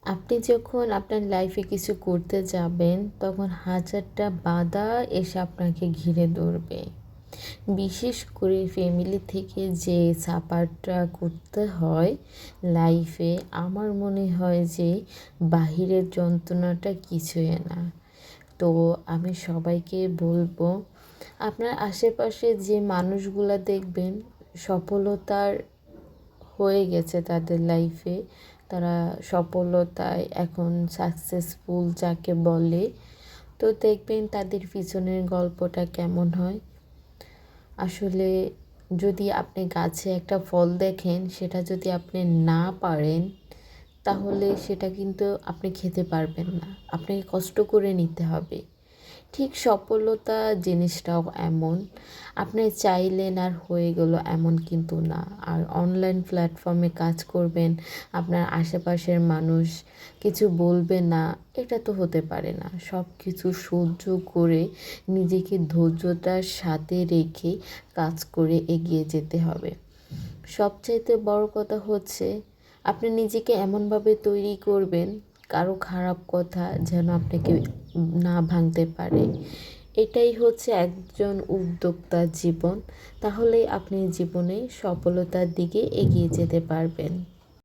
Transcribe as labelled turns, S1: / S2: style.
S1: আপনি যখন আপনার লাইফে কিছু করতে যাবেন, তখন হাজারটা বাধা এসে আপনাকে ঘিরে ধরবে। বিশেষ করে ফ্যামিলি থেকে যে সাপোর্টটা করতে হয় লাইফে, আমার মনে হয় যে বাহিরের যন্ত্রণাটা কিছুই না। তো আমি সবাইকে বলবো, আপনার আশেপাশে যে মানুষগুলা দেখবেন সফলতার হয়ে গেছে তাদের লাইফে, তারা সফলতায় এখন সাকসেসফুল যাকে বলে, তো দেখবেন তাদের পিছনের গল্পটা কেমন হয়। আসলে যদি আপনি গাছে একটা ফল দেখেন, সেটা যদি আপনি না পারেন, তাহলে সেটা কিন্তু আপনি খেতে পারবেন না, আপনাকে কষ্ট করে নিতে হবে। ঠিক সফলতা জিনিসটাও এমন, আপনি চাইলেন আর হয়ে গেল এমন কিন্তু না। আর অনলাইন প্ল্যাটফর্মে কাজ করবেন, আপনার আশেপাশের মানুষ কিছু বলবে না, এটা তো হতে পারে না। সব কিছু সহ্য করে নিজেকে ধৈর্যতার সাথে রেখে কাজ করে এগিয়ে যেতে হবে। সবচাইতে বড় কথা হচ্ছে, আপনি নিজেকে এমনভাবে তৈরি করবেন, কারো খারাপ কথা যেন আপনাকে না ভাঙতে পারে। এটাই হচ্ছে একজন উদ্যোক্তার জীবন। তাহলেই আপনি জীবনে সফলতার দিকে এগিয়ে যেতে পারবেন।